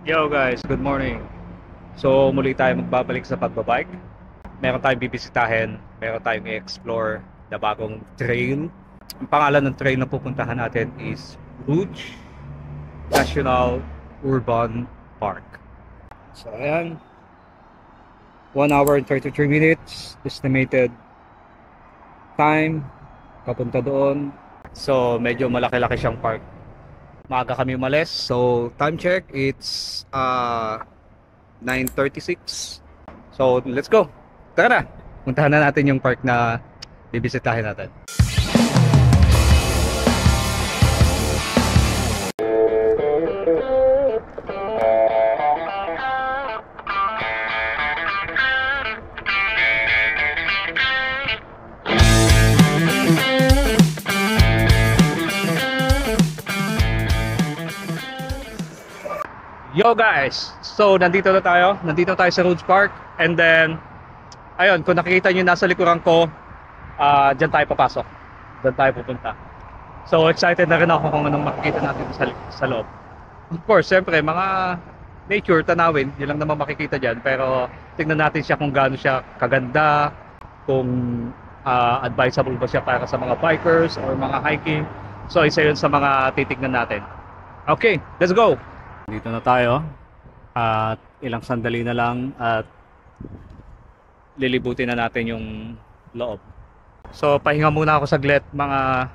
Yo guys, good morning. So muli tayo magbabalik sa pagbabike. Meron tayong bibisitahin, meron tayong i-explore na bagong trail. Ang pangalan ng trail na pupuntahan natin is Rouge National Urban Park. So ayan, 1 hour and 33 minutes estimated time papunta doon. So medyo malaki-laki siyang park. Maaga kami umalis. So time check, it's 9:36. So let's go. Tara na. Puntahan na natin yung park na bibisitahin natin. Yo guys, so nandito tayo sa Rouge Park, and then ayun, kung nakikita nyo nasa likuran ko, dyan tayo papasok, dyan tayo pupunta. So excited na rin ako kung anong makikita natin sa loob. Of course, syempre mga nature, tanawin, yun lang naman makikita dyan, pero tingnan natin siya kung gaano siya kaganda, kung advisable ba siya para sa mga bikers or mga hiking. So isa yun sa mga titignan natin. Okay, let's go! Dito na tayo at ilang sandali na lang at lilibutin na natin yung loob. So pahinga muna ako saglit, mga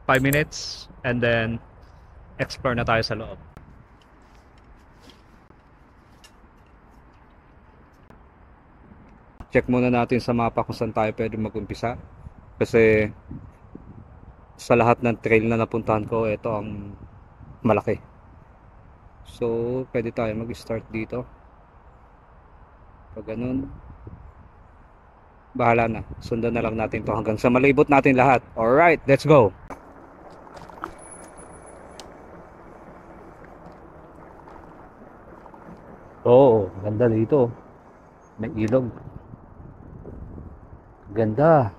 5 minutes, and then explore na tayo sa loob. Check muna natin sa mapa kung saan tayo pwede mag-umpisa, kasi sa lahat ng trail na napuntahan ko, ito ang malaki. So, pwede tayo mag-start dito. Pag ganun, bahala na. Sundan na lang natin to hanggang sa malibot natin lahat. Alright, let's go! Oo, ganda dito. May ilog. Ganda.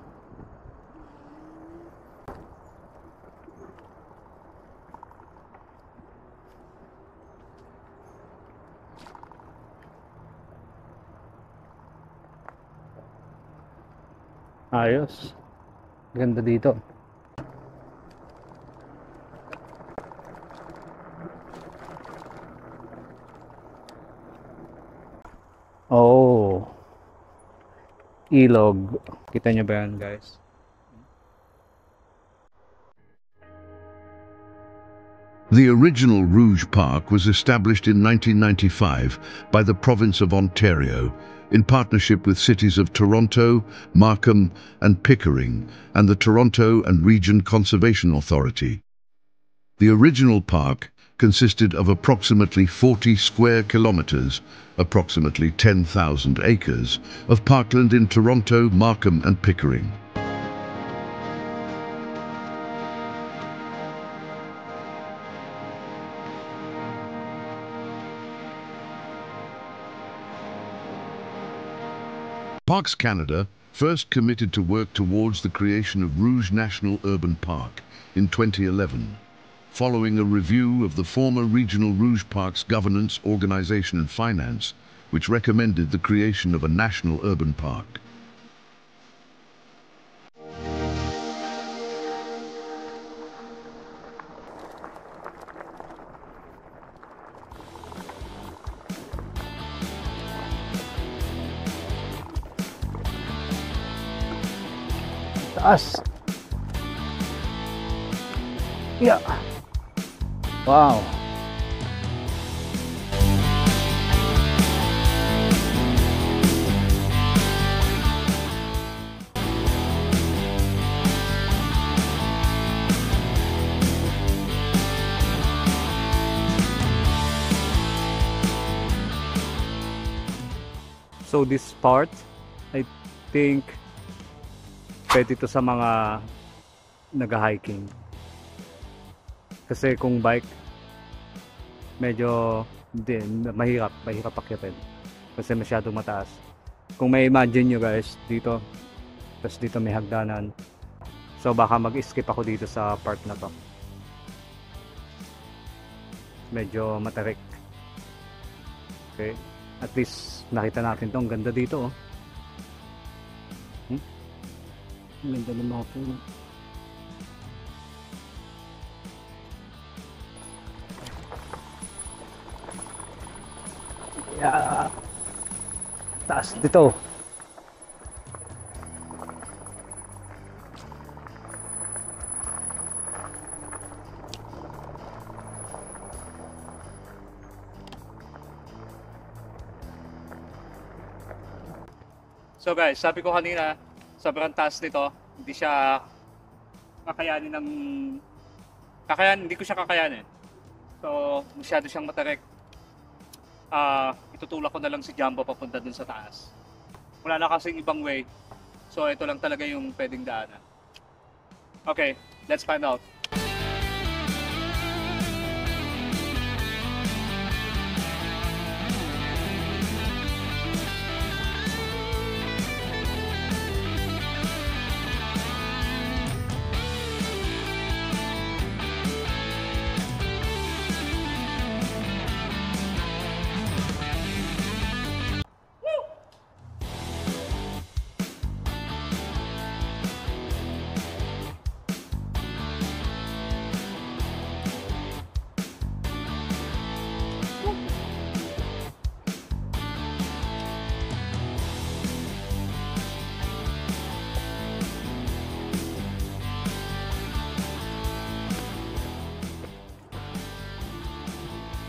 Ayos. Ganda dito. Oh. Ilog. Kita nyo ba yan, guys? The original Rouge Park was established in 1995 by the province of Ontario in partnership with cities of Toronto, Markham and Pickering and the Toronto and Region Conservation Authority. The original park consisted of approximately 40 square kilometers, approximately 10,000 acres, of parkland in Toronto, Markham and Pickering. Parks Canada first committed to work towards the creation of Rouge National Urban Park in 2011, following a review of the former regional Rouge Parks governance, organization and finance, which recommended the creation of a national urban park. Taas. Yeah. Wow. So this part, I think pwede ito sa mga nag-hiking. Kasi kung bike, medyo mahirap akyatin. Kasi masyadong mataas. Kung may imagine nyo guys, dito, tapos dito may hagdanan. So baka mag-skip ako dito sa part na to. Medyo matarik. Okay. At least nakita natin 'to. Ang ganda dito, oh. Ang ganda ng mga puno. Yeah. Taas dito. So guys, sabi ko kanina, sobrang taas nito. Hindi siya kakayanin ng hindi ko siya kakayanin. So, masyado siyang matarik. Itutulak ko na lang si Jumbo papunta dun sa taas. Wala na kasing ibang way. So, ito lang talaga yung pwedeng daanan. Okay, let's find out.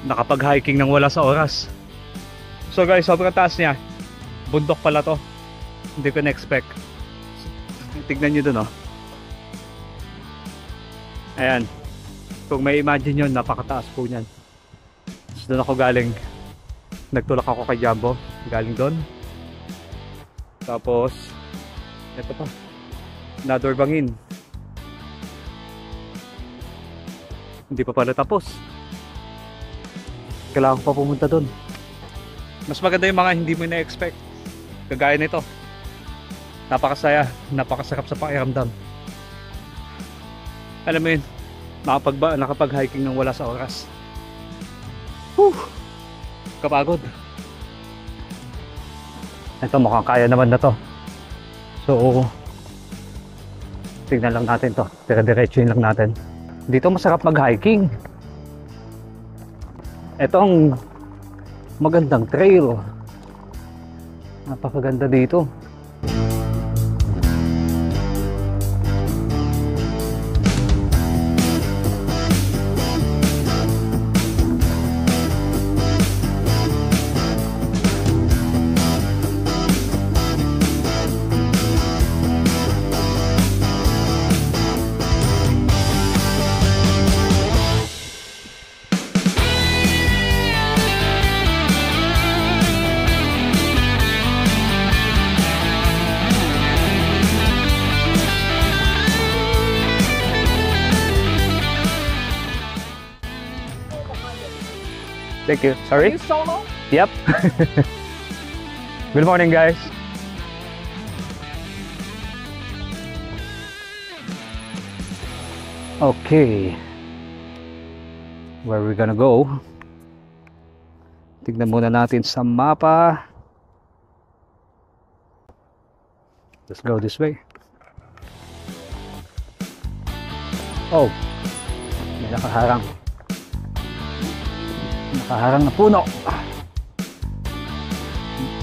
Nakapag-hiking nang wala sa oras. So guys, sobrang taas niya. Bundok pala to. Hindi ko na-expect. Tignan nyo dun, oh. Ayan. Kung may imagine yun, napakataas po niyan. So, doon ako galing. Nagtulak ako kay Jumbo. Galing doon. Tapos, ito pa. Another bangin. Hindi pa pala tapos. Kailangan ko pa pumunta doon. Mas maganda yung mga hindi mo na-expect. Kagaya nito. Napakasaya. Napakasarap sa pakiramdam. Alam mo yun, nakapag-hiking nang wala sa oras. Whew! Kapagod. Ito, mukhang kaya naman na to. So, tignan lang natin to. Dire-diretsuin lang natin. Dito masarap mag-hiking. Ito ang magandang trail. Napakaganda dito. Thank you. Sorry? Are you solo? Yep. Good morning, guys. Okay. Where are we gonna go? Tignan muna natin sa mapa. Let's go this way. Oh, may nakaharang. Nakaharang na puno.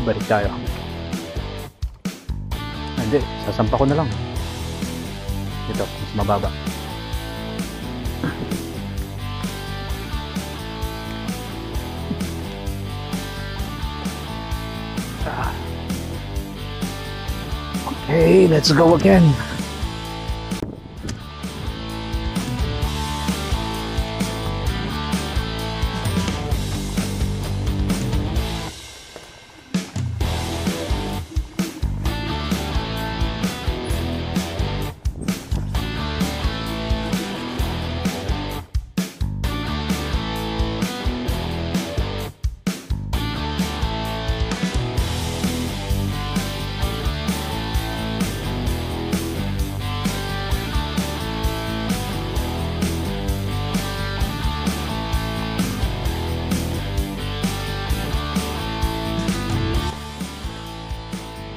Balik tayo. Hindi, sasampa ko na lang. Ito, mas mababa. Okay, let's go again.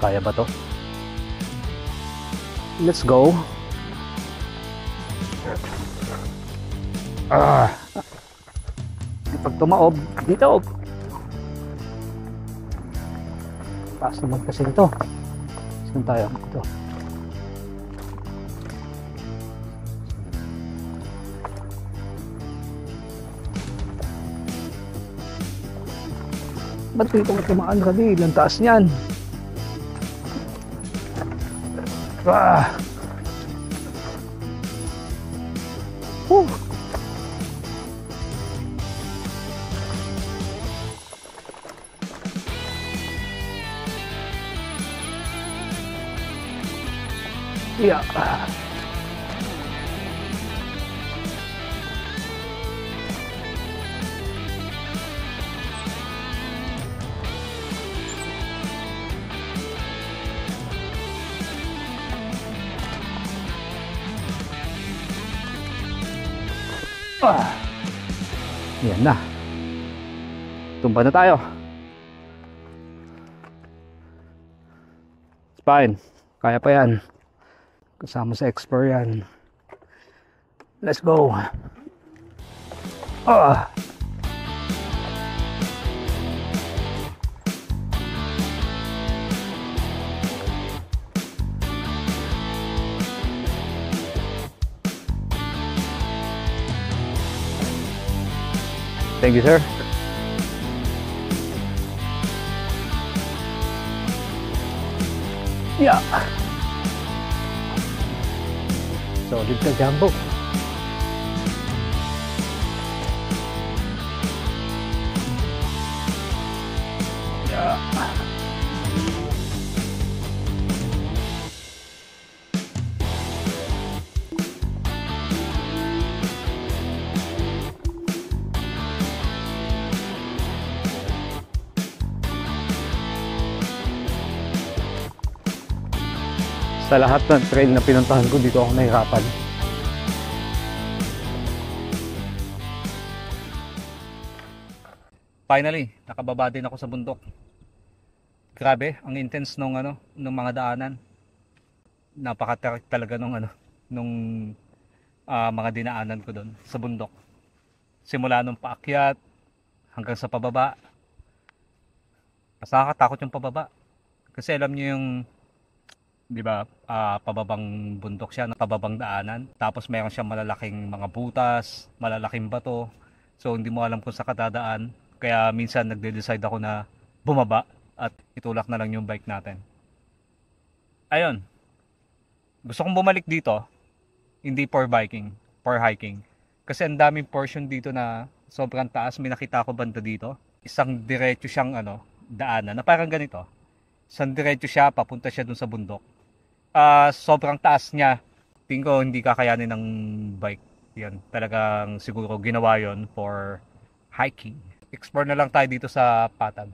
Kaya ba to? Let's go. Pag tumaob, dito. Taas naman kasi ito. Saan tayo? Ito. Ba't dito ka tumaan, Radil? Ang taas niyan. Whew. Yeah. Yan na. Tumba na tayo. It's fine. Kaya pa yan. Kasama sa Explore yan. Let's go. Thank you, sir. Yeah. Solid ka, Jumbo. Yeah. Sa lahat ng trail na pinuntahan ko, dito ako nahirapan. Finally, nakababa din ako sa bundok. Grabe, ang intense nung mga daanan. Napaka-tarik talaga nung mga dinaanan ko doon sa bundok. Simula nung paakyat hanggang sa pababa. Mas nakakatakot yung pababa. Kasi alam niyo yung, di ba, pababang bundok siya, pababang daanan. Tapos mayroon siyang malalaking mga butas, malalaking bato. So hindi mo alam kung saan ka dadaan. Kaya minsan nagde-decide ako na bumaba at itulak na lang yung bike natin. Ayun. Gusto kong bumalik dito, hindi for biking, for hiking. Kasi ang daming portion dito na sobrang taas. May nakita ko banda dito. Isang diretso siyang daanan na parang ganito. Isang diretso siya, papunta siya dun sa bundok. Sobrang taas niya. Tingin ko hindi kakayanin ng bike. Yan, talagang siguro ginawa yon for hiking. Explore na lang tayo dito sa Patag.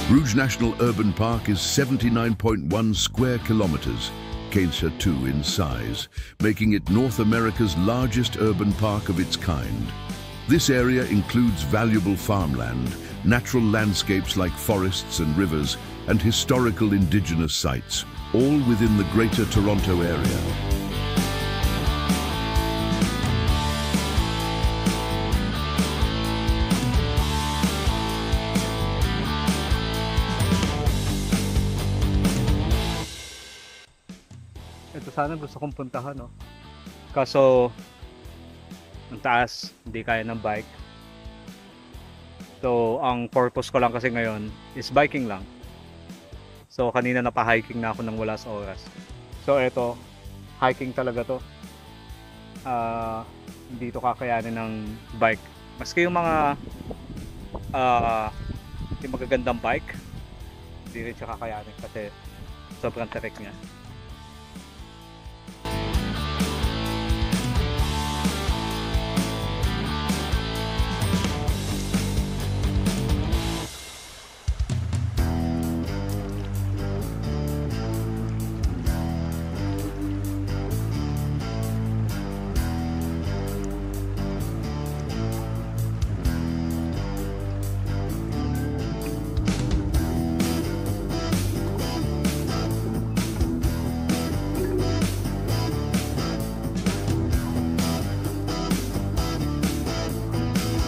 Rouge National Urban Park is 79.1 square kilometers, Cainsa 2 in size, making it North America's largest urban park of its kind. This area includes valuable farmland, natural landscapes like forests and rivers, and historical indigenous sites, all within the Greater Toronto area. Ito sana gusto kong puntahan, no? Kaso ang taas, hindi kaya ng bike. So ang purpose ko lang kasi ngayon is biking lang. So kanina napa-hiking na ako nang wala sa oras. So ito, hiking talaga to. Hindi to kakayanin ng bike. Maski yung mga yung magagandang bike, hindi rin siya kakayanin kasi sobrang tarik niya.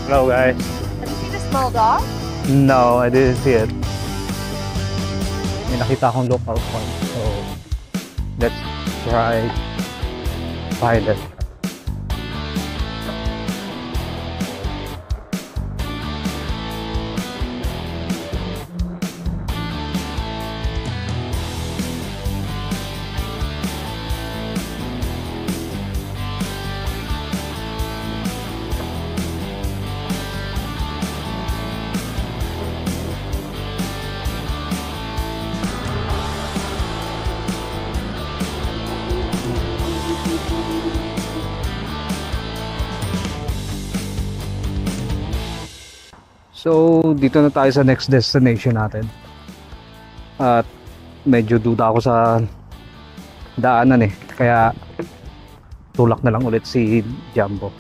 Hello guys. Have you seen a small dog? No, I didn't see it. May nakita akong local pond. So, let's try find it. So, dito na tayo sa next destination natin. At medyo duda ako sa daanan eh. Kaya tulak na lang ulit si Jumbo.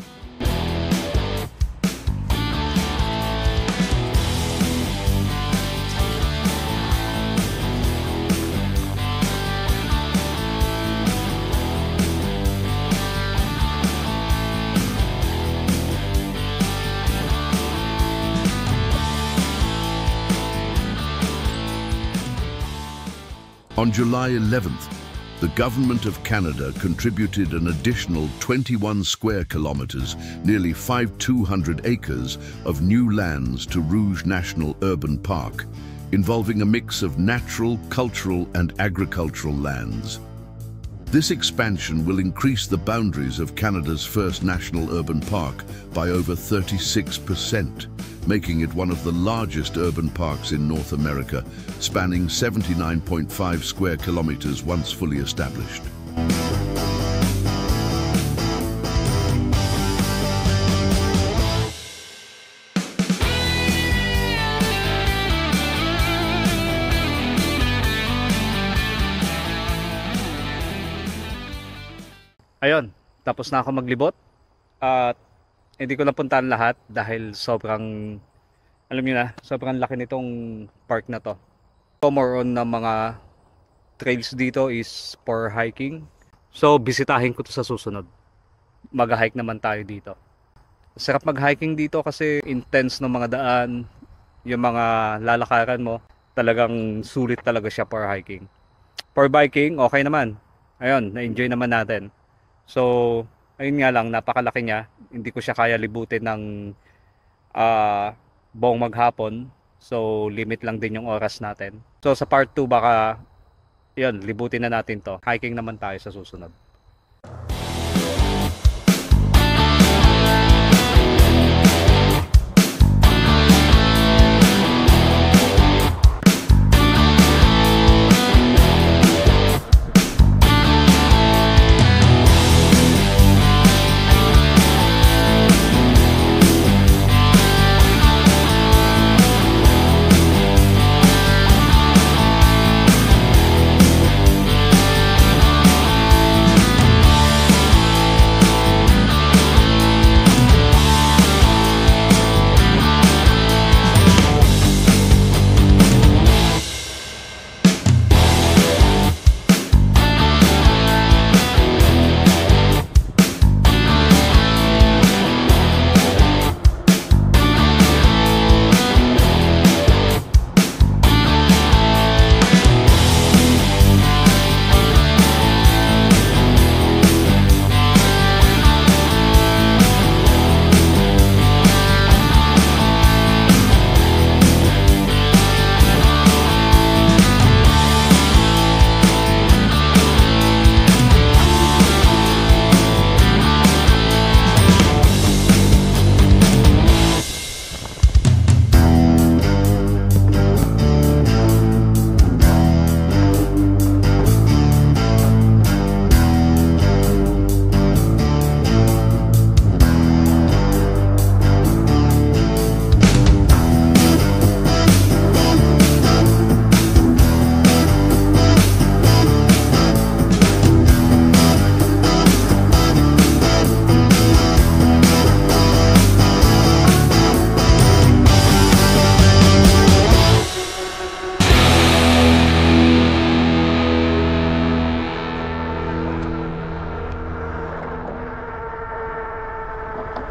On July 11th, the Government of Canada contributed an additional 21 square kilometers, nearly 5,200 acres, of new lands to Rouge National Urban Park, involving a mix of natural, cultural and agricultural lands. This expansion will increase the boundaries of Canada's first national urban park by over 36%, making it one of the largest urban parks in North America, spanning 79.5 square kilometers once fully established. Ayun, tapos na ako maglibot. At hindi ko napuntahan lahat dahil sobrang, alam niyo na, sobrang laki nitong park na to. So more on na mga trails dito is for hiking. So bisitahin ko to sa susunod. Mag-hike naman tayo dito. Sarap mag-hiking dito kasi intense ng mga daan, yung mga lalakaran mo, talagang sulit talaga siya for hiking. For biking, okay naman. Ayun, na-enjoy naman natin. So, ayun nga lang, napakalaki niya. Hindi ko siya kaya libutin ng buong maghapon. So, limit lang din yung oras natin. So, sa part 2 baka, yun, libutin na natin to. Hiking naman tayo sa susunod.